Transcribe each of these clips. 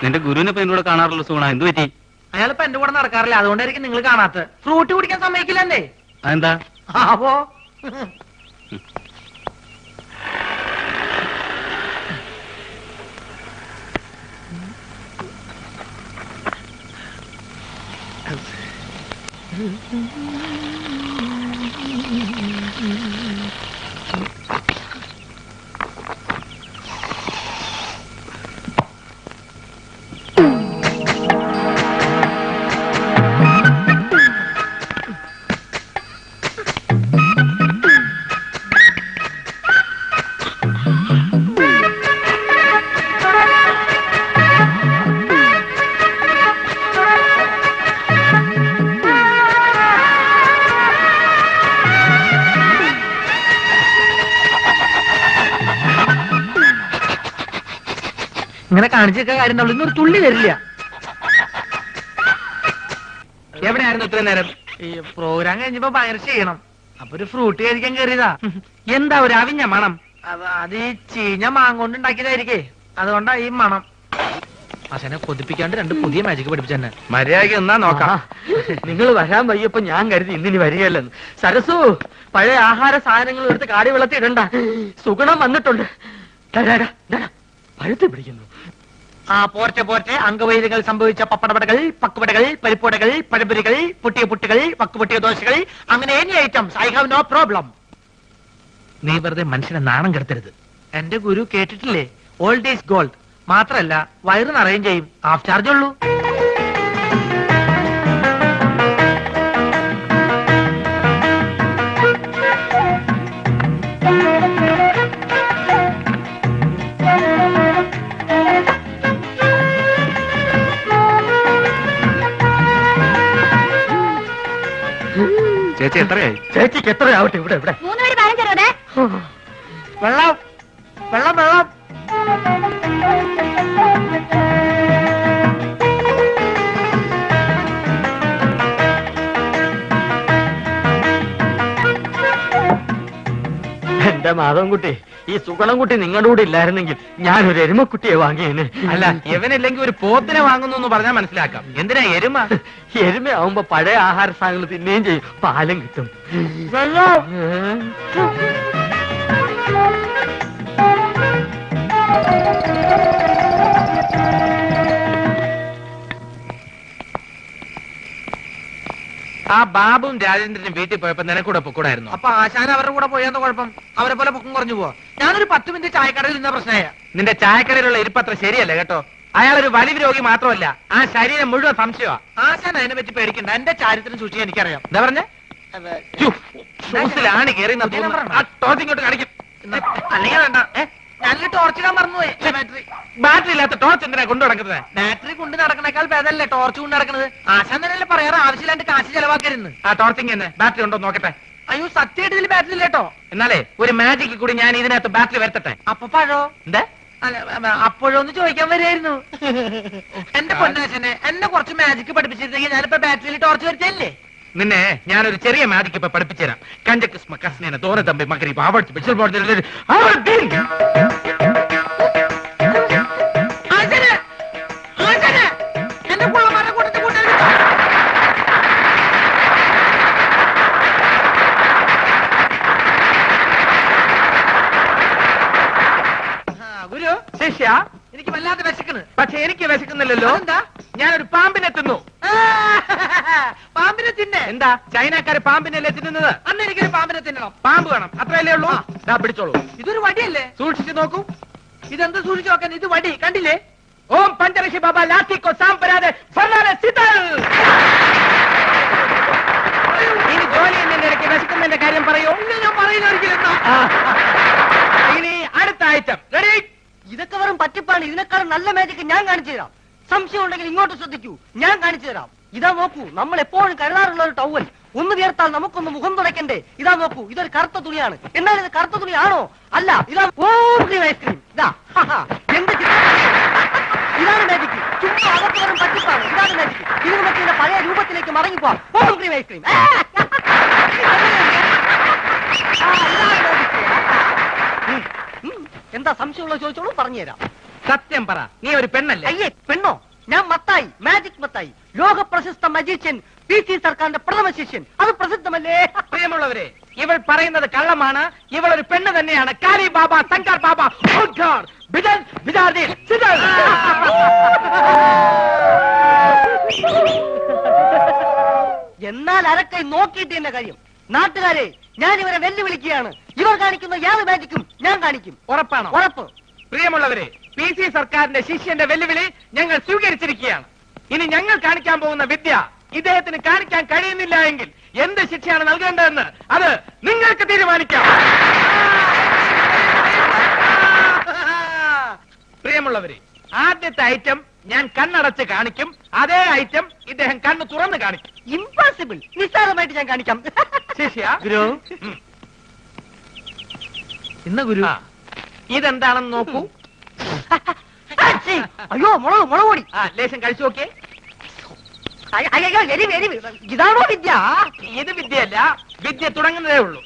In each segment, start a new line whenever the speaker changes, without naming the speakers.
നിന്റെ ഗുരുവിനെ ഇപ്പൊ എന്നോട് കാണാറുള്ള സുഗുണ, എന്ത് പറ്റി?
അയാളിപ്പോ എന്റെ കൂടെ നടക്കാറില്ല, അതുകൊണ്ടായിരിക്കും നിങ്ങൾ കാണാത്ത. ഫ്രൂട്ട് കുടിക്കാൻ സമ്മതിക്കില്ലെന്നേ.
അതെന്താ?
ആവോ ഇങ്ങനെ കാണിച്ചൊക്കെ കാര്യം ഉണ്ടാവുള്ളൂ. ഇന്നൊരു തുള്ളി വരില്ല.
എവിടെയായിരുന്നു ഇത്രയും നേരം?
ഈ പ്രോഗ്രാം കഴിഞ്ഞപ്പോ ഭയങ്കര ചെയ്യണം, അപ്പൊ ഒരു ഫ്രൂട്ട് കഴിക്കാൻ കയറിയതാ.
എന്താ ഒരു അവിഞ്ഞ മണം?
അത് ഈ ചീഞ്ഞ മാങ്ങോണ്ട് ഉണ്ടാക്കിയതായിരിക്കേ, അതുകൊണ്ടാ ഈ മണം. അച്ഛനെ കൊതിപ്പിക്കാണ്ട് രണ്ട് പുതിയ മാജിക് പഠിപ്പിച്ചെന്നെ.
മര്യാദയ്ക്ക് എന്നാ നോക്കാം.
നിങ്ങൾ വരാൻ വയ്യപ്പോ ഞാൻ കരുതി ഇന്നിനി വരികയല്ലെന്ന്. സരസു, പഴയ ആഹാര സാധനങ്ങൾ എടുത്ത് കാടി വെള്ളത്തിൽ ഇടണ്ട, സുഗുണം വന്നിട്ടുണ്ട്. പഴുത്ത് പിടിക്കുന്നു. ആ പോർട്ടെ പോർട്ടെ, അംഗവൈദ്യങ്ങൾ സംഭവിച്ച പപ്പടപടകൾ, പക്കുപടകൾ, പരിപ്പുടകൾ, പഴപുരികൾ, പൊട്ടിയ പുട്ടുകൾ, പക്കുപൊട്ടിയ ദോശകൾ, അങ്ങനെ any items, I have no problem. നീ വെറുതെ മനുഷ്യനെ നാണം കെടുത്തരുത്. എന്റെ ഗുരു കേട്ടിട്ടില്ലേ, ഓൾഡ് ഈസ് ഗോൾഡ്. മാത്രല്ല വയറ് നിറയും ചെയ്യും, ഹാഫ് ചാർജ് ഉള്ളൂ.
ചേച്ചി എത്രയായി?
ചേച്ചിക്ക് എത്രയാവട്ടെ. ഇവിടെ ഇവിടെ വെള്ളം വെള്ളം വെള്ളം. എന്റെ മാധവൻകുട്ടി, ഈ സുഗണൻകുട്ടി നിങ്ങളുടെ കൂടെ ഇല്ലായിരുന്നെങ്കിൽ ഞാനൊരു എരുമക്കുട്ടിയെ വാങ്ങിയേനെ.
അല്ല, ഇവനില്ലെങ്കിൽ ഒരു പോത്തിനെ വാങ്ങുന്നു എന്ന് പറഞ്ഞാൽ മനസ്സിലാക്കാം. എന്തിനാ എരുമ?
എരുമയാവുമ്പോ പഴയ ആഹാര സാധനങ്ങൾ തിന്നുകയും ചെയ്യും, പാലും കിട്ടും.
ആ ബാബുവും രാജേന്ദ്രനും വീട്ടിൽ പോയപ്പോ നിനക്കൂടെ പൊക്കൂടായിരുന്നു.
അപ്പൊ ആശാൻ അവരുടെ കൂടെ പോയാന്ന് കുഴപ്പം? അവരെ പോലെ പൊക്കം കുറഞ്ഞു പോവാ. ഞാനൊരു 10 മിനിറ്റ് ചായക്കടയിൽ നിന്ന പ്രശ്നമായ.
നിന്റെ ചായക്കടയിലുള്ള ഇരിപ്പത്ര ശരിയല്ല കേട്ടോ. അയാളൊരു വലിവ് രോഗി മാത്രമല്ല, ആ ശരീരം മുഴുവൻ സംശയമാ.
ആശാൻ അതിനെ പറ്റി പേടിക്കണ്ട, എന്റെ ചാരിത്രം സൂക്ഷിക്കാൻ എനിക്കറിയാം.
എന്താ പറഞ്ഞേ? ഷൂസിലാണ് കയറി ടോർച്ചിങ്ങോട്ട് കാണിക്കും.
അല്ലെങ്കിൽ വേണ്ട, ഞാനൊരു ടോർച്ചിടാൻ മറന്നുപോയി.
ബാറ്ററി ഇല്ലാത്ത ടോർച്ച് എന്തിനാ കൊണ്ടു നടക്കുന്നത്?
ബാറ്ററി കൊണ്ട് നടക്കണേക്കാൾ ഭേദമല്ലേ ടോർച്ച് കൊണ്ട് നടക്കുന്നത്? ആശാൻ തന്നെയല്ലേ പറയാറ് ആവശ്യമില്ലാണ്ട് കാശ് ചെലവാക്കരുന്ന്.
ആ ടോർച്ചിങ് തന്നെ ബാറ്ററി ഉണ്ടോ നോക്കട്ടെ.
അയ്യോ, സത്യമായിട്ട് ഇതിൽ ബാറ്ററി ഇല്ലേട്ടോ.
എന്നാലേ ഒരു മാജിക്ക് കൂടി ഞാൻ ഇതിനകത്ത് ബാറ്ററി വരുത്തട്ടെ.
അപ്പൊ പഴോ?
എന്താ?
അല്ല, അപ്പോഴൊന്ന് ചോദിക്കാൻ വരുമായിരുന്നു. എന്റെ പൊന്നാശനെ, എന്നെ കുറച്ച് മാജിക് പഠിപ്പിച്ചിരുന്നെങ്കിൽ ഞാനിപ്പോ ബാറ്ററിയിൽ ടോർച്ച് വരുത്തല്ലേ.
നിന്നെ ഞാനൊരു ചെറിയ മാജിക് ഇപ്പൊ പഠിപ്പിച്ചുതരാം. കഞ്ചക്കിസ്മ കസ്നേന തോന തമ്പി മകരി പാവടിച്ച് പിടിച്ചൽ പോടുന്ന
ഗുരു, ശിഷ്യ, എനിക്ക് വല്ലാതെ വിശക്കണ്.
പക്ഷെ എനിക്ക് വിശക്കുന്നില്ലല്ലോ.
എന്താ?
ഞാനൊരു പാമ്പിനെ തിന്നു.
പാമ്പിനെ തിന്നെ?
എന്താ ചൈനക്കാര് പാമ്പിനല്ലേ തിന്നുന്നത്?
അന്ന് എനിക്കൊരു പാമ്പിനെ തിന്നണം.
പാമ്പ് വേണം, അത്രയല്ലേ ഉള്ളൂ. ദാ പിടിച്ചോളൂ.
ഇതൊരു വടിയല്ലേ?
സൂക്ഷിച്ചു നോക്കൂ.
ഇതെന്ത് സൂക്ഷിച്ചു നോക്കാൻ? ഇത് വടി കണ്ടില്ലേ?
ഓം പഞ്ചരക്ഷി ബാബ ലാത്തിക്കോ സാമ്പരാതെ ഇനി ജോലി എന്നതിന്റെ ഇടയ്ക്ക് വിശക്കുന്നതിന്റെ കാര്യം പറയൂ.
ഇല്ല, ഞാൻ പറയുന്ന ഒരിക്കലും.
ഇനി അടുത്ത ഐറ്റം റെഡി.
ഇതൊക്കെ വെറും പറ്റിപ്പാണ്. ഇതിനേക്കാളും നല്ല മാജിക് ഞാൻ കാണിച്ചു തരാം. സംശയം ഉണ്ടെങ്കിൽ ഇങ്ങോട്ട് ശ്രദ്ധിക്കൂ, ഞാൻ കാണിച്ചു തരാം. ഇതാ നോക്കൂ, നമ്മൾ എപ്പോഴും കരുതാറുള്ള ഒരു ടവൽ. ഒന്ന് വിയർത്താൽ നമുക്കൊന്ന് മുഖം തുടയ്ക്കണ്ടേ? ഇതാ നോക്കൂ, ഇതൊരു കറുത്ത തുണിയാണ്. എന്നാൽ ഇത് കറുത്ത തുണിയാണോ? അല്ല, ഇതാ ഐസ്ക്രീം. ഇതാ എന്ത് ഇതാണ് മാജിക്. ചുമ്മാ അകത്ത് വെറും പറ്റിപ്പാണ്. ഇതാണ് മാജിക്. ഇത് നമുക്ക് ഇതിന്റെ പഴയ രൂപത്തിലേക്ക് മടങ്ങിപ്പോവാം. ഓം ക്രീം ഐസ്ക്രീം. എന്താ സംശയമുള്ള ചോദിച്ചോളൂ, പറഞ്ഞുതരാം.
സത്യം പറ, നീ ഒരു പെണ്ണല്ലേ?
അയ്യേ പെണ്ണോ? ഞാൻ മത്തായി, മാജിക് മത്തായി, ലോക പ്രശസ്ത മജീഷ്യൻ, PC സർക്കാരിന്റെ പ്രഥമ ശിഷ്യൻ. അത് പ്രസിദ്ധമല്ലേ?
പ്രിയമുള്ളവരെ, ഇവൾ പറയുന്നത് കള്ളമാണ്. ഇവൾ ഒരു പെണ്ണ് തന്നെയാണ്. കാലി ബാബ, ശങ്കർ ബാബ, ഓംകാർ, ബിദൻ, ബിദാർദീൻ, സിദർ.
എന്നാൽ അരക്കൈ നോക്കിയിട്ട് എന്റെ കാര്യം. നാട്ടുകാരെ, ഞാൻ ഇവരെ വെല്ലുവിളിക്കുകയാണ്. ഇവർ കാണിക്കുന്ന യാതൊരു മാജിക്കും ഞാൻ കാണിക്കും.
ഉറപ്പാണോ?
ഉറപ്പ്.
പ്രിയമുള്ളവരെ, PC സർക്കാരിന്റെ ശിഷ്യന്റെ വെല്ലുവിളി ഞങ്ങൾ സ്വീകരിച്ചിരിക്കുകയാണ്. ഇനി ഞങ്ങൾ കാണിക്കാൻ പോകുന്ന വിദ്യ ഇദ്ദേഹത്തിന് കാണിക്കാൻ കഴിയുന്നില്ല എങ്കിൽ എന്ത് ശിക്ഷയാണ് നൽകേണ്ടതെന്ന് അത് നിങ്ങൾക്ക് തീരുമാനിക്കാം. പ്രിയമുള്ളവരെ, ആദ്യത്തെ ഐറ്റം ഞാൻ കണ്ണടച്ച് കാണിക്കും. അതേ ഐറ്റം ഇദ്ദേഹം കണ്ണ് തുറന്ന് കാണിക്കും.
ഇംപോസിബിൾ. നിസ്സാരമായിട്ട് ഞാൻ കാണിക്കാം.
ശിഷ്യ,
ഗുരു.
ഇന്ന് ഗുരു ഇതെന്താണെന്ന് നോക്കൂ.
അയ്യോ, മുളക് പൊടി.
ലേശം കഴിച്ചു നോക്കിയേ.
അയ്യോ, ഇതാണോ വിദ്യ?
ഇത് വിദ്യയല്ല, വിദ്യ തുടങ്ങുന്നതേ ഉള്ളൂ.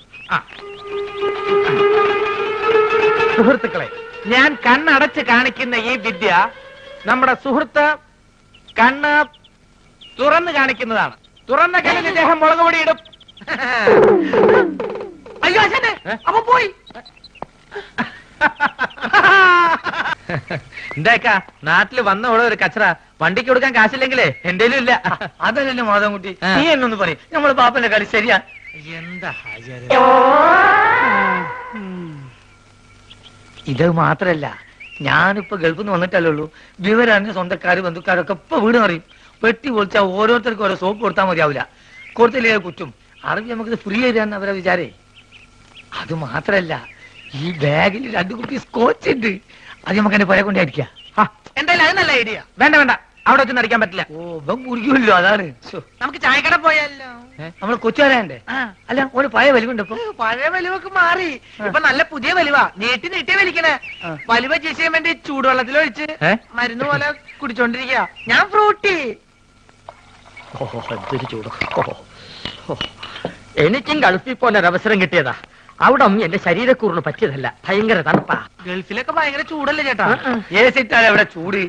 സുഹൃത്തുക്കളെ, ഞാൻ കണ്ണടച്ച് കാണിക്കുന്ന ഈ വിദ്യ നമ്മുടെ സുഹൃത്ത് കണ്ണ് തുറന്ന് കാണിക്കുന്നതാണ്. തുറന്ന കണ്ണിൽ ഇദ്ദേഹം മുളക് പൊടി ഇടും.
അയ്യോ അച്ഛനെ, അപ്പൊ പോയി.
എന്താക്കാ, നാട്ടില് വന്ന ഇവിടെ ഒരു കച്ചറ. വണ്ടിക്ക് കൊടുക്കാൻ കാശില്ലെങ്കിലേ എന്റേലും ഇല്ല.
അതല്ലേ മാധവൻകുട്ടി, നീ എന്നൊന്ന് പറയും. നമ്മള് പാപ്പന്റെ കളി ശരിയാ?
എന്താ
ഇത് മാത്രല്ല, ഞാനിപ്പോ ഗൾഫിൽ നിന്ന് വന്നിട്ടല്ലേ ഉള്ളൂ. വിവരറിഞ്ഞ സ്വന്തക്കാര് ബന്ധുക്കാരൊക്കെ ഇപ്പൊ വീട് പറയും. പെട്ടി പൊളിച്ചാൽ ഓരോരുത്തർക്കും ഓരോ സോപ്പ് കൊടുത്താൽ മതിയാവില്ല. കൊടുത്തില്ലേ കുറ്റും. അറിവ് നമുക്കിത് ഫ്രീ തരാന്ന് അവരെ വിചാരേ. അത് മാത്രല്ല, ഈ ബാഗിൽ 2 കുപ്പി സ്കോച്ച് ഉണ്ട്. അത് നമുക്ക് എന്നെ പുഴ കൊണ്ടായിരിക്കാം.
എന്തായാലും അത് നല്ല ഐഡിയ. വേണ്ട വേണ്ട, അവിടെ വെച്ച് നടിക്കാൻ പറ്റില്ല.
ഓ, ഇവൻ കുടിക്കുമല്ലോ, അതാണ്.
നമുക്ക് ചായക്കട പോയാലോ?
നമ്മള് കൊച്ചുകാരണ്ടേ? അല്ല, ഒരു പഴയ വലിവുണ്ട്. ഇപ്പൊ
പഴയ വലിവൊക്കെ മാറി. ഇപ്പൊ നല്ല പുതിയ വലിവ. നീട്ടി നീട്ടി വലിക്കണേ. വലിവ ചെയ്യാൻ വേണ്ടി ചൂടുവെള്ളത്തിലൊഴിച്ച് മരുന്ന് പോലെ കുടിച്ചോണ്ടിരിക്കുക. ഞാൻ ഫ്രൂട്ടി.
എന്തൊരു ചൂട്.
എനിക്കും ഗൾഫിൽ പോലെ ഒരു അവസരം കിട്ടിയതാ. അവിടെ എന്റെ ശരീരക്കൂറിന് പറ്റിയതല്ല. ഭയങ്കര തണുപ്പാ.
ഗൾഫിലൊക്കെ ഭയങ്കര ചൂടല്ലേ ചേട്ടാ?
ഏസിട്ടാണ് അവിടെ ചൂട്.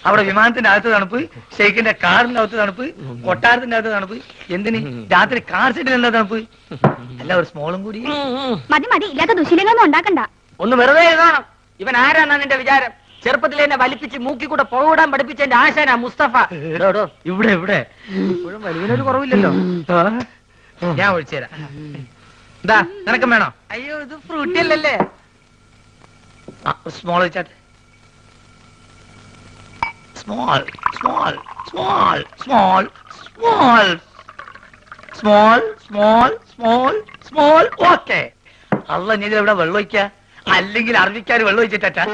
അവിടെ വിമാനത്തിന്റെ അകത്ത് തണുപ്പ്, ഷെയ്ഖിന്റെ കാറിന്റെ അകത്ത് തണുപ്പ്, കൊട്ടാരത്തിന്റെ അകത്ത് തണുപ്പ്. എന്തിന് രാത്രി കാർ സെറ്റിൽ എന്താ തണുപ്പ്? അല്ല, ഒരു സ്മോളും കൂടി.
മതി മതി, ഇല്ലാത്ത ദുശീലങ്ങളൊന്നും ഉണ്ടാക്കണ്ട.
ഒന്ന് വെറുതെ എഴുതണം. ഇവൻ ആരാന്നാ നിന്റെ വിചാരം? ചെറുപ്പത്തിൽ എന്നെ വലിപ്പിച്ച് മൂക്കി കൂടെ പുറവിടാൻ പഠിപ്പിച്ച എന്റെ ആശാനാ മുസ്തഫ.
ഇവിടെ ഇവിടെ
ഇപ്പോഴും വലിവിനൊരു കുറവില്ലല്ലോ.
ഞാൻ ഒഴിച്ചുതരാം. എന്താ, നിനക്കും വേണോ?
അയ്യോ, ഇത് ഫ്രൂട്ടി അല്ലല്ലേ?
സ്മോൾ വെച്ചാട്ടെ. Small small small small small small small small small. Okay. അല്ല, നീ ഇവിടെ വെള്ളം ഒഴിക്ക, അല്ലെങ്കിൽ അറബിക്കാർ വെള്ളം ഒഴിച്ചിട്ടാ.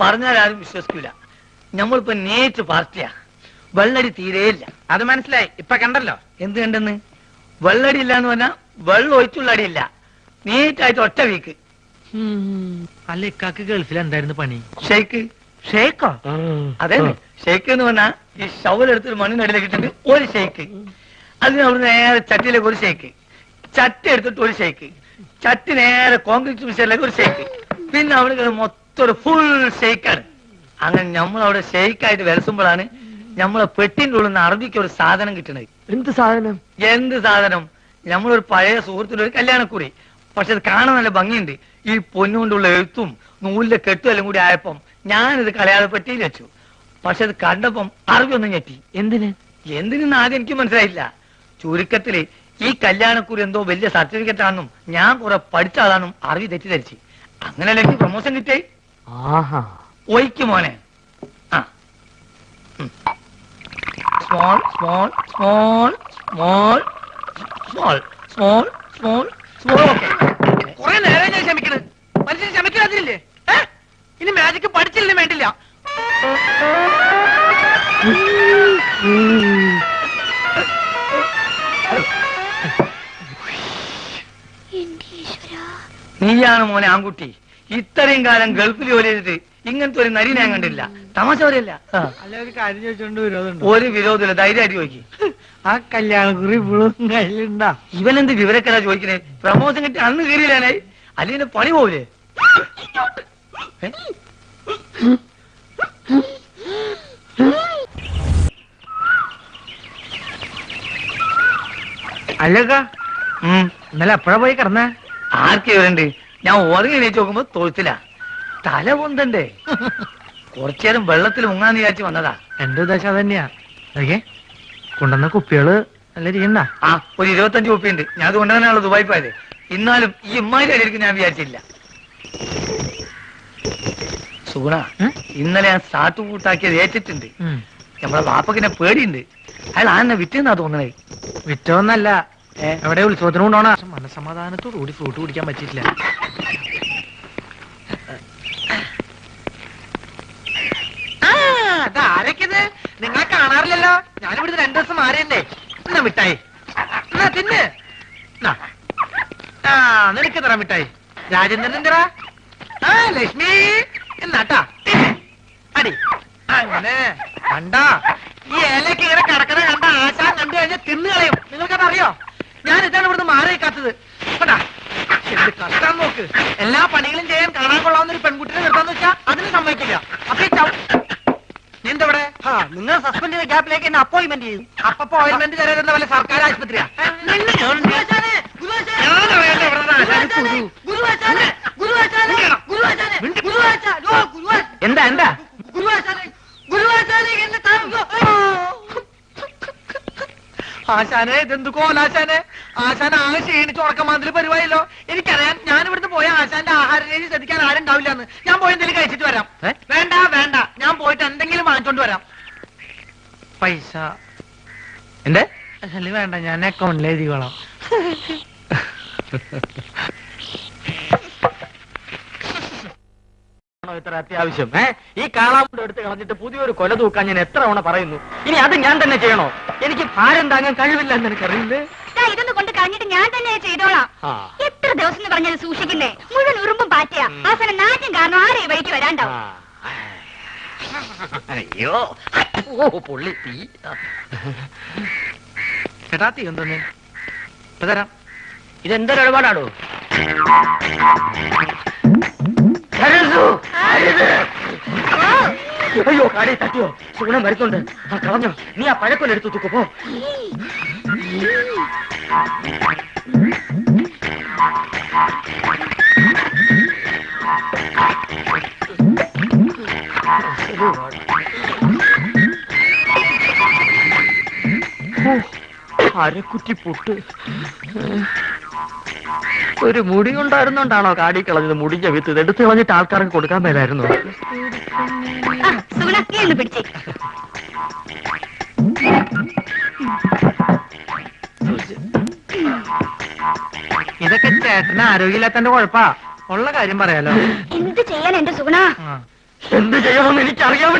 പറഞ്ഞാൽ ആരും വിശ്വസിക്കൂല. നമ്മളിപ്പോ നേരിട്ട് പാർട്ടിയാ. വെള്ളടി തീരെയില്ല.
അത് മനസ്സിലായി. ഇപ്പൊ കണ്ടല്ലോ.
എന്ത് കണ്ടെന്ന്? വെള്ളടി ഇല്ല എന്ന് പറഞ്ഞാൽ വെള്ളം ഒഴിച്ചുള്ള അടിയില്ല. നീറ്റായിട്ട് ഒറ്റ വീക്ക്.
അല്ല, ഇക്കാക്ക് ഗൾഫിൽ എന്തായിരുന്നു പണി?
ഷെയ്ക്ക്.
ഷേക്കോ?
അതെ, ഷെയ്ക്ക് എന്ന് പറഞ്ഞാൽ ഈ ഷവലെടുത്തൊരു മണ്ണിനടിയിലേക്ക് ഇട്ടിട്ട് ഒരു ഷെയ്ക്ക്. അതിന് അവിടെ നേരെ ചട്ടിയിലേക്ക് ഒരു ഷെയ്ക്ക്, ചട്ടി എടുത്തിട്ട് ഒരു ഷെയ്ക്ക്, ചട്ടി നേരെ കോൺക്രീറ്റ് മിക്സറിലേക്ക് ഒരു ഷെയ്ക്ക്, പിന്നെ അവിടെ മൊത്തം ഒരു ഫുൾ ഷെയ്ക്കാണ്. അങ്ങനെ നമ്മളവിടെ ഷെയ്ക്കായിട്ട് വിലസുമ്പോഴാണ് നമ്മളെ പെട്ടിന്റെ ഉള്ളിൽ നിന്ന് അറബിക്ക് ഒരു സാധനം കിട്ടണത്.
എന്ത് സാധനം?
എന്ത് സാധനം? നമ്മളൊരു പഴയ സുഹൃത്തിന്റെ ഒരു കല്യാണക്കുറി. പക്ഷെ അത് കാണാൻ നല്ല ഭംഗിയുണ്ട്. ഈ പൊന്നുകൊണ്ടുള്ള എഴുത്തും നൂലിന്റെ കെട്ടും എല്ലാം കൂടി ആയപ്പം ഞാനിത് കളയാതെ പെട്ടിയിൽ വെച്ചു. പക്ഷെ അത് കണ്ടപ്പം അറബി ഒന്നും ഞെട്ടി. എന്തിനെന്ന് ആദ്യം എനിക്ക് മനസ്സിലായില്ല. ചുരുക്കത്തില് ഈ കല്യാണക്കുറി എന്തോ വലിയ സർട്ടിഫിക്കറ്റ് ആണെന്നും ഞാൻ കുറെ പഠിച്ചതാണെന്നും അറബി തെറ്റിദ്ധരിച്ച്. അങ്ങനെയല്ല എനിക്ക് പ്രൊമോഷൻ കിട്ടേ. ഒയ്ക്ക് മോനെ. Small small small small small small small small.
കുറെ നേരം ഞാൻ ക്ഷമിക്കണ്. മനുഷ്യൻ ക്ഷമിക്കാതില്ലേ? ഇനി മാജിക്ക് പഠിച്ചില്ലേ വേണ്ടില്ല.
നീയാണ് മോനെ ആൺകുട്ടി. ഇത്രയും കാലം ഗൾഫിൽ ജോലി ചെയ്തിട്ട് ഇങ്ങനത്തെ ഒരു നരി ഞാൻ കണ്ടില്ല. തമാശ പറയല്ല.
അല്ല, ഒരു കാര്യം ചോദിച്ചോണ്ട് വിരോധമുണ്ട്?
ഒരു വിരോധമില്ല, ധൈര്യമായിട്ട് ചോദിക്കും.
ആ കല്യാണക്കുറി ഇപ്പോഴും കയ്യിലുണ്ടാ?
ഇവനെന്ത് വിവരക്കരാ ചോദിക്കണേ? പ്രമോഷൻ കിട്ടി അന്ന് കയറിയില്ലാനായി, അല്ലെങ്കിൽ പണി പോവില്ലേ?
അല്ലക്ക ഇന്നലെ എപ്പോഴാ പോയി കിടന്നേ?
ആർക്കെ വരണ്ട്? ഞാൻ ഉറങ്ങി എണീച്ച് നോക്കുമ്പോ തൊഴുത്തില്ല, തല പൊന്തണ്ടേ. കുറച്ചേരം വെള്ളത്തിൽ മുങ്ങാന്ന് വിചാരിച്ച് വന്നതാ.
എന്റെ ഉദ്ദേശം അതന്നെയാ. ഓക്കെ, കൊണ്ടുവന്ന കുപ്പികള് നല്ല രീതിണ്ടാ?
ആ, ഒരു 25 കുപ്പിയുണ്ട്. ഞാൻ അത് കൊണ്ടുവന്നാണല്ലോ ദുബായി പോയത്. എന്നാലും ഈ ഇമ്മാരി അടിയിരിക്കും ഞാൻ വിചാരിച്ചില്ല. സുഗുണ, ഇന്നലെ ഞാൻ സ്റ്റാർട്ട് കൂട്ടാക്കിയത് ഏറ്റിട്ടുണ്ട്. നമ്മളെ വാപ്പക്കിനെ പേടിയുണ്ട്. അയാൾ ആന്നെ വിറ്റെന്നാ തോന്നണേ.
വിറ്റോന്നല്ല, എവിടെ ഉത്സവത്തിന് കൊണ്ടോണ. മനസമാധാനത്തോടു കൂടി ഫ്രൂട്ട് കുടിക്കാൻ പറ്റിയിട്ടില്ല.
ആരൊക്കെത്? നിങ്ങളെ കാണാറില്ലല്ലോ. ഞാനിവിടുന്ന് 2 ദിവസം മാറിയണ്ടേ. എന്നാ മിഠായി, എന്നാ തിന്ന്. ആ, നിനക്ക് തരാം മിഠായി. രാജേന്ദ്രൻ എന്തിനാ? ആ, ലക്ഷ്മി എന്നാട്ടാ അടി. അങ്ങനെ കണ്ടാ, ഈ ഇലക്ക് ഇങ്ങനെ കിടക്കണ കണ്ട ആശാൻ കണ്ടു കഴിഞ്ഞാൽ തിന്നു കളയും. നിങ്ങൾക്കതറിയോ? ഞാൻ ഇതാണ് ഇവിടുന്ന് മാറി വെക്കാത്തത്. കേട്ടാ, എന്ത് കഷ്ടം നോക്ക്. എല്ലാ പണികളും ചെയ്യാൻ കാണാൻ കൊള്ളാവുന്ന ഒരു പെൺകുട്ടിനെ നിർത്താന്ന് വെച്ചാ അതിന് സമ്മതിക്കില്ല. അപ്പൊ നീന്തവിടെ?
നിങ്ങൾ സസ്പെൻഡ് ചെയ്ത ഗ്യാപ്പിലേക്ക് എന്നെ അപ്പോയിന്റ്മെന്റ് ചെയ്തു.
അപ്പൊ അപ്പോയിന്റ്മെന്റ് തരുന്ന വല്ല സർക്കാർ ആശുപത്രിയാ? എന്താ എന്താ ആശാനെ? ഇതെന്തു കോലാശാനെ? ആശാൻ ആകെ ക്ഷീണിച്ച് ഉറക്കമാതിരി പരിപാടിയല്ലോ. എനിക്കറിയാം, ഞാൻ ഇവിടുന്ന് പോയ ആശാന്റെ ആഹാര രീതി ശ്രദ്ധിക്കാൻ ആരും ഉണ്ടാവില്ലെന്ന്. ഞാൻ പോയി എന്തെങ്കിലും കഴിച്ചിട്ട് വരാം. വേണ്ട വേണ്ട, ഞാൻ പോയിട്ട് എന്തെങ്കിലും വാങ്ങിച്ചോണ്ട് വരാം.
പൈസ
എന്തേ?
അല്ലെ വേണ്ട, ഞാൻ അക്കൗണ്ടിൽ എഴുതിക്കോളാം.
ഇത്ര അത്യാവശ്യം ഈ കാളാമുണ്ട് എടുത്ത് കളഞ്ഞിട്ട് പുതിയൊരു കൊല തൂക്കാൻ ഞാൻ എത്ര തവണ പറയുന്നു. ഇനി അത് ഞാൻ തന്നെ ചെയ്യണോ? എനിക്ക് ഭാരം താങ്ങാൻ കഴിവില്ല എന്ന് എനിക്കറിയില്ലേ.
ഇതൊന്ന് കൊണ്ട് കളഞ്ഞിട്ട് ഞാൻ തന്നെ ചെയ്തോളാം. എത്ര ദിവസം എന്ന് പറഞ്ഞത് സൂക്ഷിക്കുന്നേ? മുഴുവൻ ഉറുമ്പും പാറ്റയാ. അവസാനം നാറ്റും കാരണം ആരെ വഴിക്ക് വരാണ്ടാവും.
അയ്യോ, ഓ പൊള്ളി തീ. ചേട്ടാ, തീ എന്തോന്ന് തരാം. ഇതെന്തൊരു ഇടപാടാണോ? അയ്യോ, കാടി തട്ടിയോ? സുഗുണം വരുന്നുണ്ട്. ആ, കളഞ്ഞോ. നീ ആ പഴക്കൊല്ലെടുത്ത് തൂക്കപ്പോ. അരക്കുറ്റി പൊട്ട്. ഒരു മുടി ഉണ്ടായിരുന്നോണ്ടാണോ കാടി കളഞ്ഞത്? മുടിഞ്ഞ വിത്ത് എടുത്ത് കളഞ്ഞിട്ട് ആൾക്കാർക്ക് കൊടുക്കാൻ മേലായിരുന്നു.
പിടിച്ചേ.
ഇതൊക്കെ ചേട്ടന് ആരോഗ്യമില്ലാത്തന്റെ കുഴപ്പാ. ഉള്ള കാര്യം പറയാലോ.
എന്ത് ചെയ്യാൻ എന്റെ സുഗുണ?
എന്ത് ചെയ്യണമെന്ന് എനിക്കറിയാം.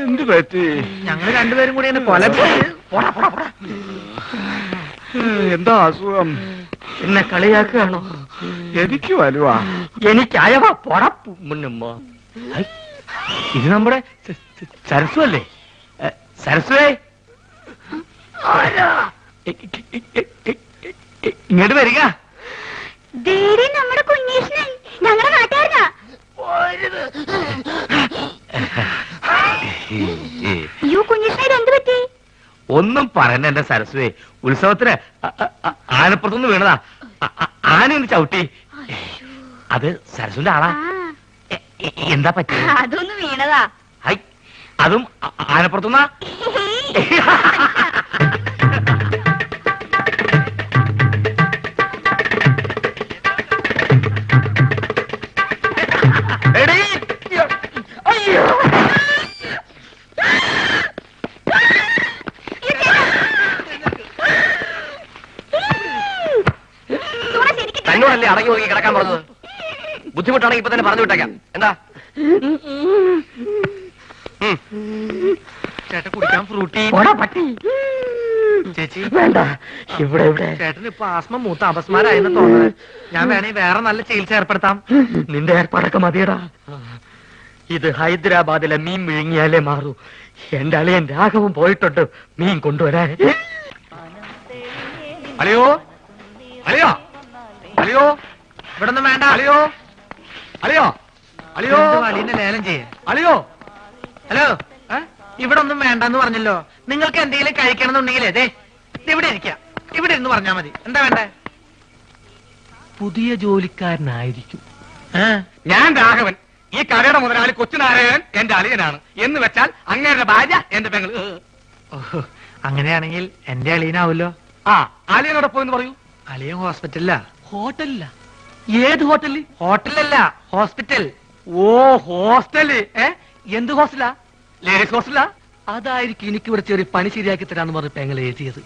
എന്ത് പറ്റി?
ഞങ്ങൾ രണ്ടുപേരും കൂടി എന്നെ കൊല.
എന്താ അസുഖം?
എന്നെ കളിയാക്കുകയാണോ?
എനിക്ക് വരുവാ.
എനിക്കയവാ പൊടപ്പുമ്മ.
ഇത് നമ്മുടെ സരസ്വ അല്ലേ? സരസ്വേ, ഇങ്ങോട്ട് വരിക.
നമ്മുടെ കുഞ്ഞീഷ്ണൻ ഞങ്ങളുടെ നാട്ടുകാരനാ. അയ്യോ കുഞ്ഞീഷ്ണൻ, എന്ത് പറ്റി?
ഒന്നും പറയണ്ട എന്റെ സരസ്വേ. ഉത്സവത്തിന് ആനപ്പുറത്തുനിന്ന് വീണതാ. ആനയൊന്ന് ചവിട്ടി. അത് സരസ്വന്റെ ആളാ. എന്താ പറ്റിയ?
അതൊന്ന് വീണതാ.
ഹൈ, അതും ആനപ്പുറത്തുനിന്നാ? എടീ, അയ്യോ. തന്നോടല്ലേ അടങ്ങി ഒതുങ്ങി കിടക്കാൻ പറഞ്ഞത്? ബുദ്ധിമുട്ടാണെങ്കിൽ ഇപ്പൊ തന്നെ പറഞ്ഞു വിട്ടേക്കാം. എന്താ ചേട്ടൻ കുടിക്കാൻ ഫ്രൂട്ടി? ചേച്ചി
വേണ്ട, ഇവിടെ ഇവിടെ.
ചേട്ടന് ഇപ്പൊ ആസ്മ മൂത്ത അപസ്മാരായെന്ന് തോന്നുന്നത്. ഞാൻ വേണേ വേറെ നല്ല ചികിത്സ ഏർപ്പെടുത്താം.
നിന്റെ ഏർപ്പാടൊക്കെ മതിയടാ. ഇത് ഹൈദരാബാദിലെ മീൻ വിഴുങ്ങിയാലേ മാറൂ. എന്റെ അളിയൻ രാഘവൻ പോയിട്ടുണ്ട് മീൻ കൊണ്ടുവരാൻ.
അളിയോ, അളിയോ, അളിയോ, ഇവിടെ ഒന്നും വേണ്ട. അളിയോ, അളിയോ, അളിയോ, അളിയനെ ലേലം ചെയ്യേ. അളിയോ, ഹലോ, ഇവിടെ ഒന്നും വേണ്ടെന്ന് പറഞ്ഞല്ലോ. നിങ്ങൾക്ക് എന്തെങ്കിലും കഴിക്കണമെന്നുണ്ടെങ്കിലേ ദേ ഇവിടെ ഇരിക്കാം. ഇവിടെ ഇരുന്ന് പറഞ്ഞാ മതി. എന്താ വേണ്ടേ?
പുതിയ ജോലിക്കാരനായിരിക്കും.
ഞാൻ രാഘവൻ. ഈ കടയുടെ മുതലാളി കൊച്ചുനാരായണൻ എന്റെ അളിയനാണ്. എന്ന് വെച്ചാൽ അങ്ങേരുടെ ഭാര്യ എന്റെ പെങ്ങൾ. അങ്ങനെയാണെങ്കിൽ എന്റെ അളിയനാവല്ലോ. ആ, അളിയനോടൊപ്പം എന്ന് പറയൂ. അളിയൻ ഹോസ്പിറ്റലിലാ.
ഹോട്ടലില്ല. ഏത് ഹോട്ടലിൽ?
ഹോട്ടലല്ല, ഹോസ്പിറ്റൽ. ഓ, ഹോസ്റ്റല്. എന്ത് ഹോസ്റ്റലാ? ലേഡീസ് ഹോസ്റ്റലാ?
അതായിരിക്കും എനിക്ക് ഇവിടെ ചെറിയ പണി ശരിയാക്കി തരാന്ന് പറഞ്ഞ പെങ്ങൾ എഴുതിയത്.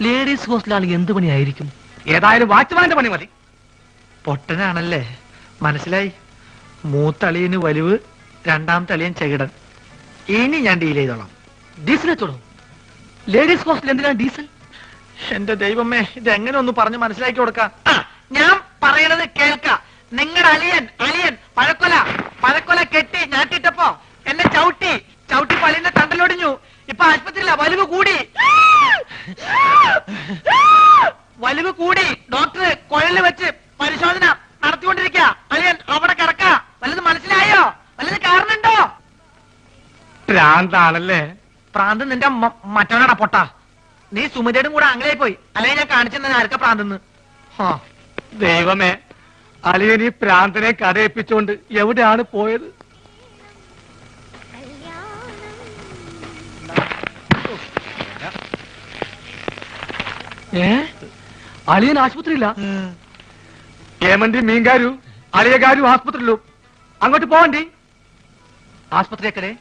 ലേഡീസ് ഹോസ്റ്റലാണെങ്കിൽ എന്ത് പണിയായിരിക്കും?
ഏതായാലും വാച്ച്മാന്റെ പണി മതി. പൊട്ടനാണല്ലേ, മനസ്സിലായി. മൂത്തളിയന് വലിവ്, രണ്ടാമത്തെ അളിയൻ ചെകിടൻ. ഇനി ഞാൻ ഡീൽ ചെയ്തോളാം.
ഡീസൽ വെച്ചോളൂ. ലേഡീസ് ഹോസ്റ്റൽ എന്തിനാണ് ഡീസൽ?
എന്റെ ദൈവമേ, ഇത് എങ്ങനെ ഒന്ന് പറഞ്ഞ് മനസ്സിലാക്കി കൊടുക്കാം. ഞാൻ പറയണത് കേൾക്ക. നിങ്ങളുടെ അളിയൻ പഴക്കൊല കെട്ടി ഞാട്ടിട്ടപ്പോ എന്നെ ചവിട്ടി പള്ളിന്റെ തണ്ടലൊടിഞ്ഞു. ഇപ്പൊ ആശുപത്രിയില്ല. വലിവ് കൂടി. ഡോക്ടർ കുഴലിൽ വെച്ച് പരിശോധന നടത്തിക്കൊണ്ടിരിക്ക. അളിയൻ അവിടെ കിടക്ക. വല്ലത് മനസ്സിലായോ? വല്ലത് കാരണുണ്ടോ? പ്രാന്താണല്ലേ? പ്രാന്ത് നിന്റെ മറ്റവനാടാ പൊട്ട. നീ സുമിതയുടെ കൂടെ ആംഗ്ലായി പോയി. അല്ലെങ്കിൽ ഞാൻ കാണിച്ചെന്ന് ആർക്കാ പ്രാന്തെന്ന്. ദൈവമേ, അളിയൻ ഈ പ്രാന്തനെ കരയിപ്പിച്ചോണ്ട് എവിടെയാണ് പോയത്?
അളിയൻ ആശുപത്രിയില്ല.
ഏമന്റി മീൻകാരു അളിയകാരു ആസ്പത്രിയിലും. അങ്ങോട്ട് പോവണ്ടി. ആസ്പത്രി എക്കടെ?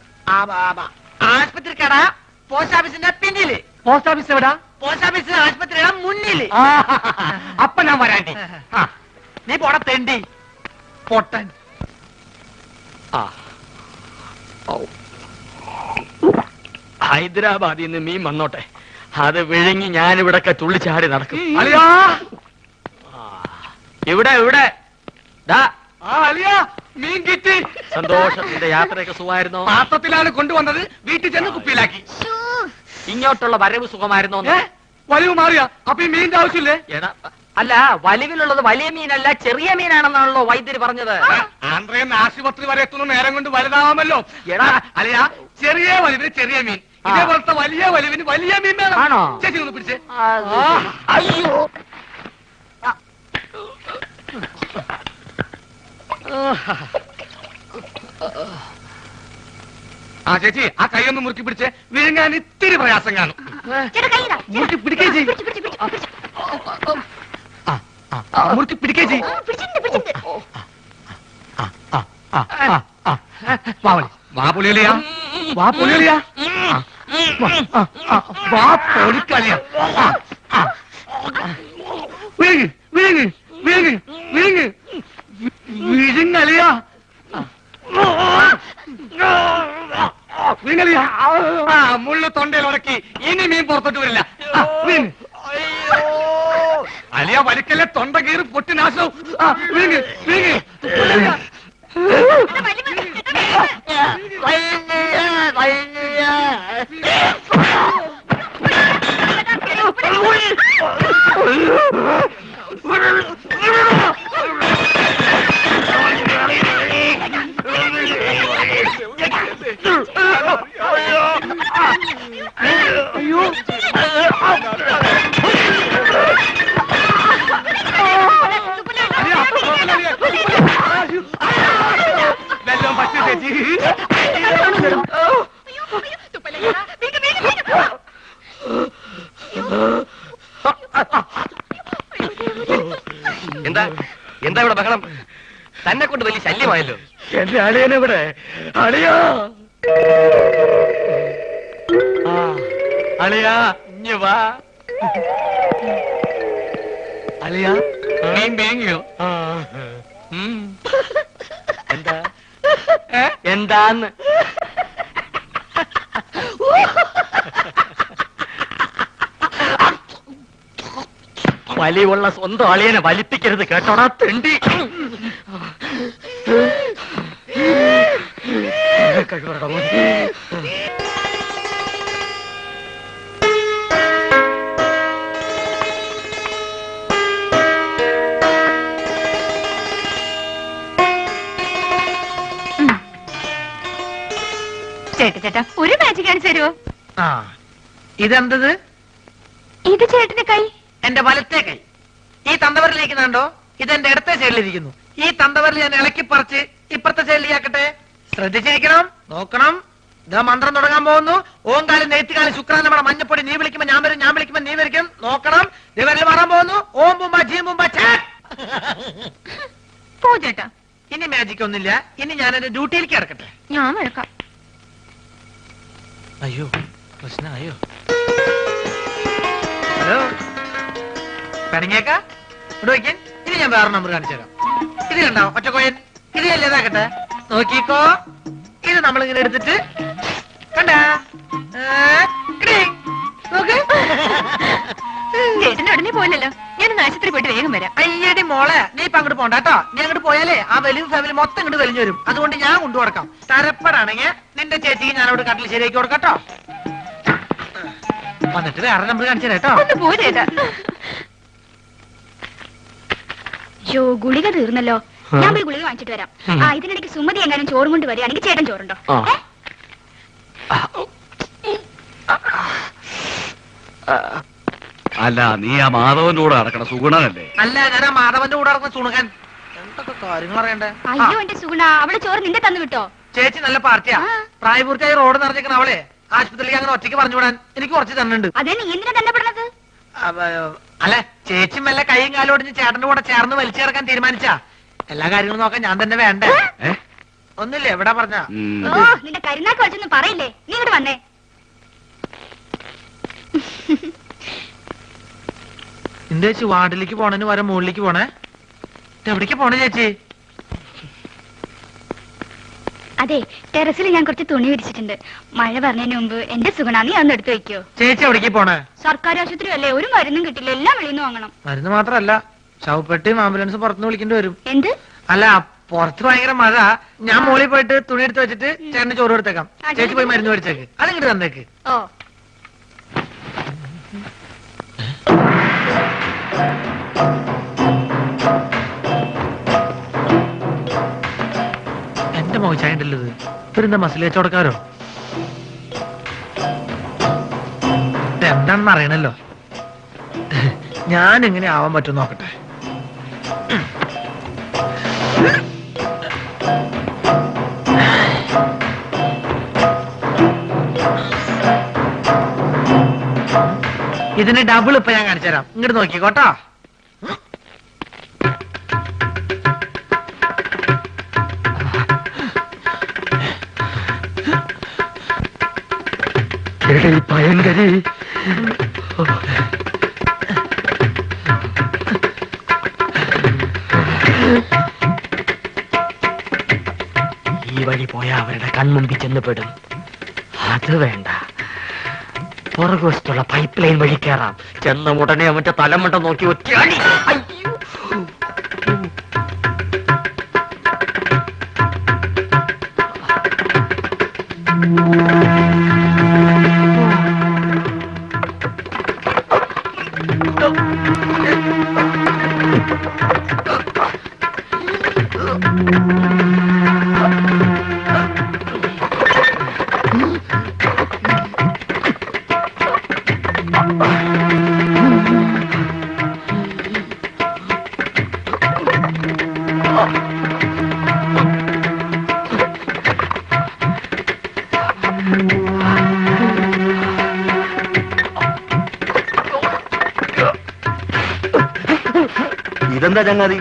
ആസ്പത്രി കട പോസ്റ്റ് ഓഫീസിന്റെ പിന്നില്. പോസ്റ്റ് ഓഫീസ് എവിടാ? പോസ്റ്റ് ഓഫീസ് ആശുപത്രിയുടെ മുന്നില്. അപ്പൊ ഞാൻ വരാണ്ടി. നീ പോട തെണ്ടി പൊട്ടൻ.
ഹൈദരാബാദിൽ നിന്ന് മീൻ വന്നോട്ടെ, അത് വിഴുങ്ങി ഞാനിവിടൊക്കെ തുള്ളിച്ചാടി നടക്കും.
അളിയാ,
ഇവിടെ
അളിയാ, മീൻ കിട്ടി.
സന്തോഷത്തിന്റെ യാത്രയൊക്കെ സുഖമായിരുന്നോ?
പാത്രത്തിലാണ് കൊണ്ടുവന്നത്. വീട്ടിൽ ചെന്ന് കുപ്പിയിലാക്കി.
ഇങ്ങോട്ടുള്ള വരവ് സുഖമായിരുന്നോ?
വലിവ് മാറിയാ? അപ്പൊ ഈ മീനിന്റെ ആവശ്യമില്ലേ?
അല്ല, വലിവിലുള്ളത് വലിയ മീനല്ല, ചെറിയ മീനാണെന്നാണല്ലോ വൈദ്യര് പറഞ്ഞത്.
ആന്ധ്രയെന്ന് ആശുപത്രി വരെ എത്തുന്ന നേരം കൊണ്ട് വലുതാവാമല്ലോ. അല്ലയാ, ചെറിയ വലിവിന് ചെറിയ മീൻ, ഇതേപോലത്തെ വലിയ വലിവിന് വലിയ മീൻ വേണം.
ആണോ?
ചേച്ചി ഒന്ന് പിടിച്ചേ.
അയ്യോ,
ചേച്ചി ആ കൈ ഒന്ന് മുറുക്കി പിടിച്ചേ. വിഴുങ്ങാൻ ഇത്തിരി പ്രയാസം കാണും. മുറുക്കി പിടിക്കേ ചെയ്യും. മുറുക്കി പിടിക്കേ ചെയ്യും. വാ പൊളിയലിയാ, വാ പൊളിയലിയാ, വാ പൊളിക്കളിയാ. വിഴുങ്ങ് വിഴുങ്ങ് വിഴുങ്ങ് വിഴുങ്ങ് വിഴുങ്ങലിയാ, വിഴുങ്ങലിയാ. മുള്ളു തൊണ്ടയിൽ ഉടക്കി. ഇനി മീൻ പുറത്തോട്ട് വരില്ല. അലിയ വലിക്കല്ലേ, തൊണ്ട കീറി പൊട്ടി നാശവും. വിഴുങ്ങ് വിഴുങ്ങ്. അയ്യോ, എന്താ എന്താ ഇവിടെ ബഹളം? തന്നെ കൊണ്ട് വലിയ ശല്യമായല്ലോ.
എന്റെ അളിയനെവിടെ? അളിയാ, അളിയാ, ഇഞ്ഞ് വാ. അളിയാ, മീൻ വേങ്ങിയോ? എന്താ എന്താന്ന്? വലിയുള്ള സ്വന്തം അളിയനെ വലിപ്പിക്കരുത് കേട്ടോടാ തെണ്ടി. കഴിവറടാ മോനെ.
ചേട്ടാ ഒരു മാജിക് കാണിച്ചു തരുമോ?
ആ, ഇതെന്തത്?
ഇത് ചേട്ടന്റെ കൈ.
എന്റെ വലത്തെ കൈ. ഈ തന്തവരിലേക്ക് കണ്ടോ? ഇതെന്റെ ഇടത്തെ സൈഡിലിരിക്കുന്നു. ഈ തന്തവരിൽ ഞാൻ ഇളക്കി പറിച്ച് ഇപ്പുറത്തെ സൈഡിലേക്കാക്കട്ടെ. ശ്രദ്ധിച്ചിരിക്കണം, നോക്കണം. ഇതാ മന്ത്രം തുടങ്ങാൻ പോകുന്നു. ഓംകാലം നെയ്ത്തുകാലം ശുക്രാനമട മഞ്ഞപ്പൊടി. നീ വിളിക്കുമ്പോ ഞാൻ വരും, ഞാൻ വിളിക്കുമ്പോ നീ വരിക്കും. നോക്കണം. ദിവരിൽ മാറാൻ പോകുന്നു. ഓം ബുംബ ജീ ബുംബ
പോ ചേട്ടാ.
ഇനി മാജിക് ഒന്നുമില്ല. ഇനി ഞാൻ എന്റെ ഡ്യൂട്ടിയിലേക്ക് കിടക്കട്ടെ.
ഞാൻ വഴക്കാം.
അയ്യോ, പ്രശ്നമായോ? ഹലോ, പിണങ്ങിയേക്ക ഇവിടെ വയ്ക്കാൻ. ഇനി ഞാൻ വേറെ നമ്പർ കാണിച്ചു തരാം. ഇത് കണ്ടോ ഒറ്റക്കോയൻ? ഇത് അല്ലേതാക്കട്ടെ, നോക്കിക്കോ. ഇത് നമ്മളിങ്ങനെ എടുത്തിട്ട് കണ്ടാ നോക്ക്.
ചേട്ടന്റെ ഉടനെ പോയില്ലല്ലോ. ഞാനൊന്ന് ആശുപത്രി പോയിട്ട് വേഗം വരാം.
അയ്യടി മോളെ, നീ ഇപ്പൊ അങ്ങോട്ട് പോണ്ട കേട്ടോ. നീ അങ്ങോട്ട് പോയാലേ ആ വലിയ ഫാമിലി മൊത്തം ഇങ്ങോട്ട് വലിഞ്ഞു വരും. അതുകൊണ്ട് ഞാൻ കൊണ്ടു കൊടുക്കാം. തരപ്പെടാണെങ്കിൽ നിന്റെ ചേച്ചിക്ക് ഞാൻ അവിടെ കട്ടിൽ ശരിയാക്കി കൊടുക്കട്ടോ. വന്നിട്ട് വേറെ നമ്പർ കാണിച്ചു തരാം കേട്ടോ.
ഒന്ന് പോ ചേട്ടാ. ഗുളിക തീർന്നല്ലോ. ഞാൻ ഒരു ഗുളിക വാങ്ങിച്ചിട്ട് വരാം. ആ, ഇതിനിടയ്ക്ക് സുമതി എങ്ങാനും ചോറും കൊണ്ട് വരികയാണെങ്കിൽ ചേട്ടൻ ചോറുണ്ടോ?
അല്ല, നീ ആ മാധവന്റെ കൂടെ നടക്കണ സുഗുണനല്ലേ?
അല്ല, ഞാൻ ആ മാധവന്റെ കൂടെ നടക്കുന്ന സുണുകൻ. എന്തൊക്കെ കാര്യങ്ങൾ അറിയണ്ടേ?
അയ്യോ എന്റെ സുഗുണ, അവളെ ചോറ് നിന്റെ തന്നു വിട്ടോ?
ചേച്ചി നല്ല പാർട്ടിയാ. പ്രായപൂർത്തിയായി റോഡ് നിറഞ്ഞേക്കണ അവളെ ആശുപത്രിയിലേക്ക് അങ്ങനെ ഒറ്റയ്ക്ക് പറഞ്ഞുവിടാൻ എനിക്ക് കുറച്ച് തന്നുണ്ട്.
അതെ, നീ എന്തിനാ തന്നെ പെടുന്നത്?
അല്ല, ചേച്ചി മെല്ലെ കൈയും കാലും ഒടിഞ്ഞ് ചേട്ടന്റെ കൂടെ ചേർന്ന് വലിച്ചു ചേർക്കാൻ തീരുമാനിച്ചാ എല്ലാ കാര്യങ്ങളും നോക്കാൻ ഞാൻ തന്നെ വേണ്ടേ? ഒന്നുമില്ല, എവിടെ പറഞ്ഞ
ഓ, നിന്റെ കരുനാക്ക് വലിച്ചൊന്നും പറയില്ലേ. നീ ഇങ്ങോട്ട് വന്നേ.
എന്റെ ചേച്ചി വാർഡിലേക്ക് പോണേന് വരെ മുകളിലേക്ക് പോണേ. എവിടേക്ക് പോണേ ചേച്ചി?
അതെ, ടെറസിൽ ഞാൻ കുറച്ച് തുണി വിരിച്ചിട്ടുണ്ട്. മഴ പറഞ്ഞതിന് മുമ്പ് എന്റെ സുഗുണ നീ അന്ന് എടുത്തു വെക്കോ.
ചേച്ചി എവിടേക്ക് പോണേ?
സർക്കാർ ആശുപത്രി അല്ലേ, ഒരു മരുന്നും കിട്ടില്ല. എല്ലാം വെളിയിൽ നിന്ന് വാങ്ങണം.
മരുന്ന് മാത്രല്ല, ശവപ്പെട്ടിയും ആംബുലൻസ് പുറത്തുനിന്ന് വിളിക്കേണ്ടി വരും.
എന്ത്?
അല്ല, പുറത്ത് ഭയങ്കര മഴ. ഞാൻ മോളിൽ പോയിട്ട് തുണി എടുത്ത് വെച്ചിട്ട് ചേട്ടന് ചോറ് കൊടുത്തേക്കാം. ചേച്ചി പോയി മരുന്ന് മേടിച്ചേക്ക്. അതിങ്ങോട്ട് തന്നേക്ക്.
ഓ,
എന്റെ മോശായിട്ടല്ലോ ഇത്. ഇവരെന്താ മസിലേച്ചോടക്കാരോ? എന്താണെന്ന് അറിയണല്ലോ. ഞാൻ എങ്ങനെ ആവാൻ പറ്റും നോക്കട്ടെ. ഇതിന് ഡബിൾ ഇപ്പൊ ഞാൻ കാണിച്ചു തരാം. ഇങ്ങോട്ട് നോക്കിക്കോട്ടോ. ഭയങ്കരി ഈ വഴി പോയാ അവരുടെ കൺമുമ്പിൽ ചെന്നപ്പെടും. അത് വേണ്ട, പുറകുവശത്തുള്ള പൈപ്പ് ലൈൻ വഴി കയറാം. ചെന്ന ഉടനെ അവന്റെ തലമുണ്ട നോക്കി ഒറ്റയാടി.
ഇതെന്താ ചങ്ങാതി?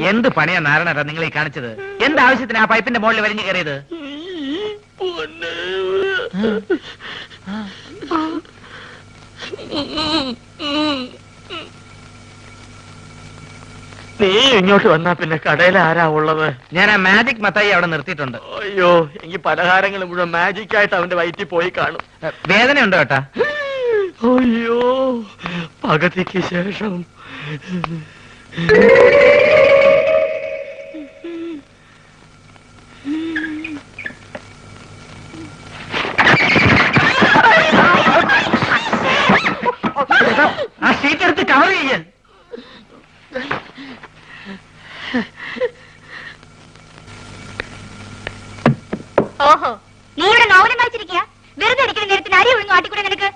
എന്ത് പണിയാ നാരായണ നിങ്ങൾ ഈ കാണിച്ചത്? എന്താവശ്യത്തിന് ആ പൈപ്പിന്റെ മുകളിൽ വലിഞ്ഞു കയറിയത്?
നീ ഇങ്ങോട്ട് വന്നാ പിന്നെ കടയിൽ ആരാ ഉള്ളത്?
ഞാൻ ആ മാജിക് മത്തായി അവിടെ നിർത്തിയിട്ടുണ്ട്.
അയ്യോ, എനിക്ക് പലഹാരങ്ങൾ മുഴുവൻ മാജിക് ആയിട്ട് അവന്റെ വയറ്റിൽ പോയി കാണും.
വേദനയുണ്ടോ ഏട്ടാ?
അയ്യോ, പകുതിക്ക് ശേഷം.
ആ ഷീറ്റ് എടുത്ത് കവർ ചെയ്യാൻ.
ഓഹോ, നീ ഇവിടെ നോവലും വായിച്ചിരിക്കുക? വെറുതെ ഇരിക്കുന്ന നേരത്തിന് അരി ഒഴിഞ്ഞു ആട്ടിക്കൂടെ നിനക്ക്?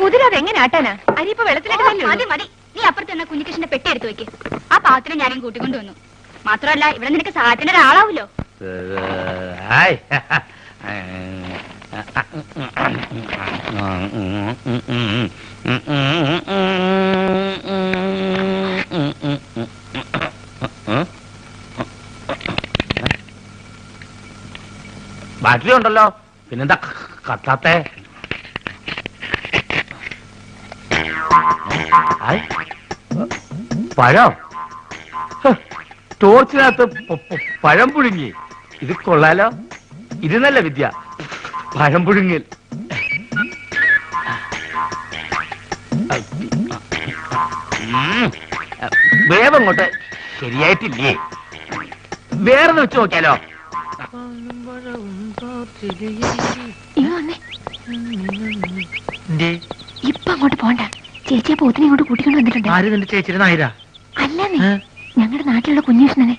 കുതിര അതെങ്ങനെ ആട്ടാനാ? അരി ഇപ്പൊ വെള്ളത്തിലിട്ട് മതി മതി. നീ അപ്പുറത്ത് നിന്ന് കുഞ്ഞികൃഷ്ണന്റെ പെട്ടി എടുത്തു വെക്ക്. ആ പാത്രം ഞാനും കൂട്ടിക്കൊണ്ടുവന്നു. മാത്രമല്ല ഇവിടെ നിനക്ക് സഹായത്തിന് ഒരാളാവൂലോ.
ഹായ്. ബാറ്ററി ഉണ്ടല്ലോ, പിന്നെന്താ കത്താത്തെ? പഴം ടോർച്ചിനകത്ത് പഴം പുഴുങ്ങി. ഇത് കൊള്ളാലോ. ഇത് നല്ല വിദ്യ, പഴം പുഴുങ്ങൽ. വേവ് അങ്ങോട്ട് ശരിയായിട്ടില്ലേ? വേറെ വെച്ച് നോക്കിയാലോ?
ഇപ്പൊ അങ്ങോട്ട് പോണ്ട. ചേച്ചിയെ പോത്തിനെ ഇങ്ങോട്ട് കൂട്ടിക്കൊണ്ട് വന്നിട്ടുണ്ട്.
ആര് നിന്റെ ചേച്ചിയുടെ നായരാ?
അല്ലെന്നേ, ഞങ്ങളുടെ നാട്ടിലുള്ള കുഞ്ഞുഷ്ണനെ.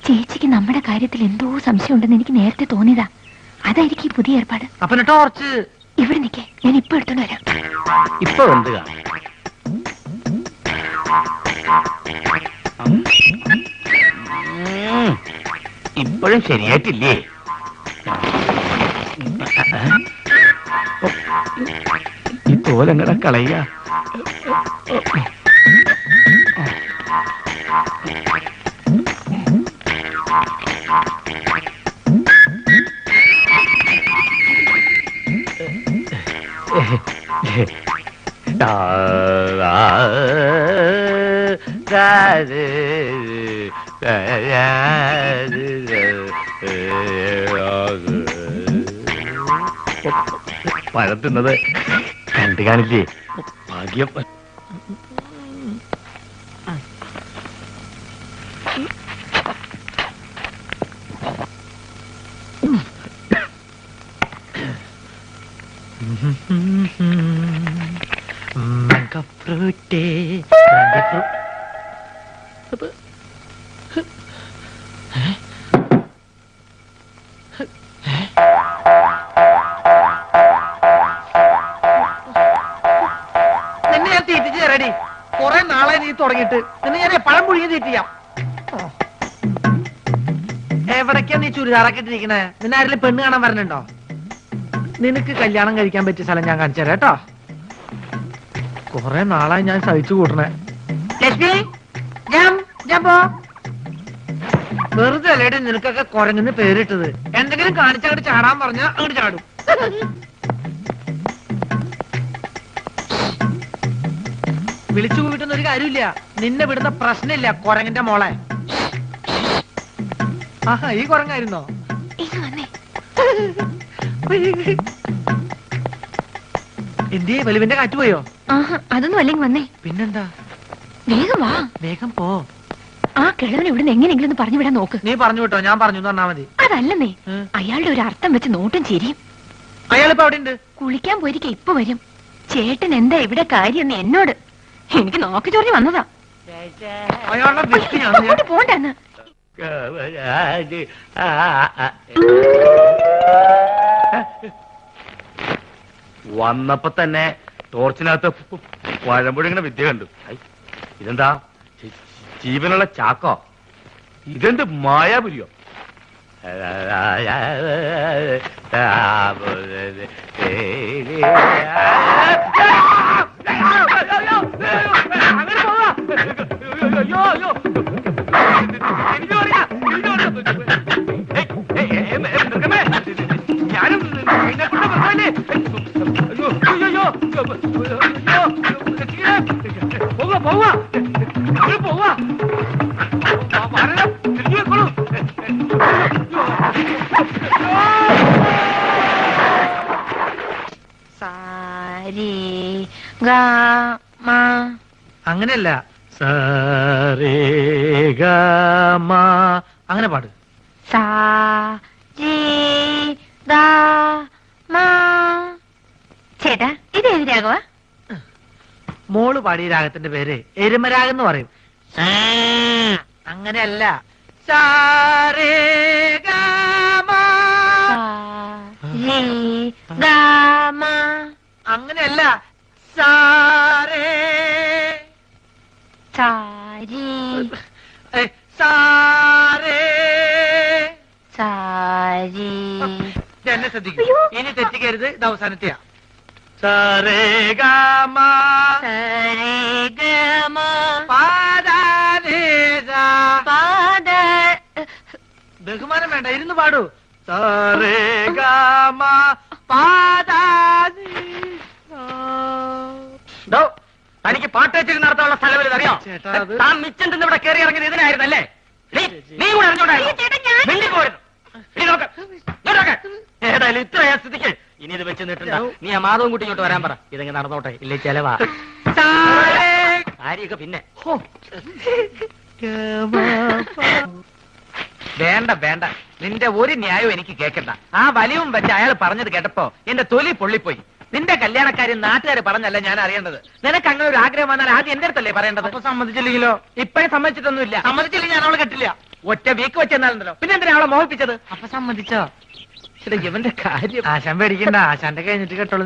ചേച്ചിക്ക് നമ്മുടെ കാര്യത്തിൽ എന്തോ സംശയം ഉണ്ടെന്ന് എനിക്ക് നേരത്തെ തോന്നിയതാ. അതായിരിക്കും ഈ പുതിയ ഏർപ്പാട്.
അപ്പൊ ടോർച്ച്
ഇവിടെ നിൽക്കേ, ഞാൻ ഇപ്പൊ എടുത്തോണ്ട് വരാം.
ഇപ്പൊ എന്ത് കാണും? ഇപ്പോഴും ശരിയായിട്ടില്ലേ? ഈ തോലങ്ങനെ കളയ. പഴം തിന്നത് കണ്ടു കാണില്ലേ? ഭാഗ്യം. ഫ്രൂട്ടേ
നിന്നെ ഞാൻ തീറ്റിച്ച് തരാടി. കുറെ നാളായി നീ തുടങ്ങിയിട്ട്. നിന്നെ ഞാൻ പഴം പുഴുങ്ങി തീറ്റിയാം. എവിടേക്കാ നീ ചുരിദാറൊക്കെ ഇട്ടിരിക്കണേ? നിന്നെ ആരെങ്കിലും പെണ്ണ് കാണാൻ വരണുണ്ടോ? നിനക്ക് കല്യാണം കഴിക്കാൻ പറ്റിയ സ്ഥലം ഞാൻ കാണിച്ചു തരാം കേട്ടോ. കുറെ നാളായി ഞാൻ സഹിച്ചു കൂട്ടണേ. ലക്ഷ്മി, ഞാൻ പോ. വെറുതെ അല്ലേടി നിനക്കൊക്കെ കുരങ്ങുന്ന പേരിട്ടത്. എന്തെങ്കിലും കാണിച്ചങ്ങോട്ട് ചാടാൻ പറഞ്ഞാ അങ്ങോട്ട് ചാടും. വിളിച്ചു കൂട്ടുന്ന ഒരു കാര്യമില്ല. നിന്നെ വിടുന്ന പ്രശ്നമില്ല കുരങ്ങിന്റെ മോളെ. ആഹാ, ഈ കുരങ്ങായിരുന്നോ? എന്തേ വെളിവിന്റെ കാറ്റ് പോയോ?
അതൊന്നും അല്ലെങ്കിൽ വന്നേ.
പിന്നെന്താ?
വേഗം വാ.
വേഗം പോ.
ആ കിഴവനെ ഇവിടുന്ന് എങ്ങനെയെങ്കിലും ഒന്ന് പറഞ്ഞു വിടാൻ നോക്ക്.
നീ പറഞ്ഞു വിട്ടോ, ഞാൻ പറഞ്ഞു തന്നാ മതി.
അതല്ലെന്നേ, അയാളുടെ ഒരു അർത്ഥം വെച്ച് നോട്ടും ചിരിയും.
അയാളിപ്പോ അവിടെ ഉണ്ട്.
കുളിക്കാൻ പോയിരിക്കെ ഇപ്പൊ വരും. ചേട്ടൻ എന്താ ഇവിടെ കാര്യം എന്നോട് എനിക്ക് നോക്കി ചൊറിഞ്ഞ് വന്നതാ.
അയാളുടെ
പോണ്ടെന്ന്.
വന്നപ്പോ തന്നെ ടോർച്ചിനകത്ത് പഴമ്പുഴങ്ങനെ വിദ്യ കണ്ടു. ഇതെന്താ ജീവനുള്ള ചാക്കോ? ഇതെന്ത് മായാപുരിയോ? അങ്ങനെ പോവാ. അയ്യോ അയ്യോ ഞാനും പോവാ പോവാ പോവാ തിരിഞ്ഞു
സാരി ഗ മ.
അങ്ങനെയല്ല, സരേ ഗ മ അങ്ങനെ പാട്.
സാ ജി ഗ മ. ചേട്ടാ ഇത് ഏത് രാഗവാ?
മോള് പാടിയ രാഗത്തിന്റെ പേര് എരുമരാഗം എന്ന് പറയും. അങ്ങനെയല്ല, സാരേ ഗ മ.
സാ ജി ഗ മ.
അങ്ങനെയല്ല, സാരേ
സാരി
സാരേ.
സാരി.
എന്നെ ശ്രദ്ധിക്കൂ,
അയ്യോ.
ഇനി തെറ്റിക്കരുത്. ഇത് അവസാനത്തെയാ. സരേ ഗ മ
സരേ ഗ മ
പാദാ ധേ സാ.
പാദ.
ബഹുമാനം വേണ്ട, ഇരുന്ന് പാടൂ. സരേ ഗ മ പാദാ ധേ സാ.
ഡോ, തനിക്ക് പാട്ടേച്ചിൽ നടത്താനുള്ള സ്ഥലം അറിയോ?
ചേട്ടാ, അത്
താൻ മിച്ചം തിന്ന് ഇവിടെ കയറി ഇറങ്ങിയത് ഇതിനായിരുന്നല്ലേ? നീ കൂടെ
അയ്യോ, ചേട്ടാ, ഞാൻ-
അറിഞ്ഞോണ്ടായിരുന്നു. ഏതായാലും ഇത്രയാ സ്ഥിതിക്ക് ഇനി ഇത് വെച്ച് നീട്ടണ്ട. നീ ആ മാധവൻ കുട്ടി ഇങ്ങോട്ട് വരാൻ പറ. ഇതെങ്ങനെ നടന്നോട്ടെ, ഇല്ലേ ചെലവാ. കാര്യൊക്കെ പിന്നെ. വേണ്ട വേണ്ട, നിന്റെ ഒരു ന്യായവും എനിക്ക് കേൾക്കണ്ട. ആ വലിവും വെച്ച് അയാൾ പറഞ്ഞത് കേട്ടപ്പോ എന്റെ തൊലി പൊള്ളിപ്പോയി. നിന്റെ കല്യാണക്കാര്യം നാട്ടുകാർ പറഞ്ഞല്ല ഞാൻ അറിയേണ്ടത്. നിനക്ക് അങ്ങനെ ഒരു ആഗ്രഹം വന്നാൽ ആദ്യം എന്റെ അടുത്തല്ലേ പറയേണ്ടത്?
അപ്പൊ സമ്മതിച്ചില്ലെങ്കിലോ?
ഇപ്പോഴും സമ്മതിച്ചിട്ടൊന്നുമില്ല.
സമ്മതിച്ചില്ലെങ്കിൽ ഞാൻ അവളെ കെട്ടില്ല.
ഒറ്റ വീക്ക് വെച്ചെന്നാലുണ്ടല്ലോ. പിന്നെ എന്തിനാ അവളെ മോഹിപ്പിച്ചത്?
അപ്പൊ സമ്മതിച്ചോ?
ഇവന്റെ കാര്യം
ആശാൻ പേടിക്കണ്ട, ആശാന്റെ കഴിഞ്ഞിട്ട് കെട്ടോളൂ.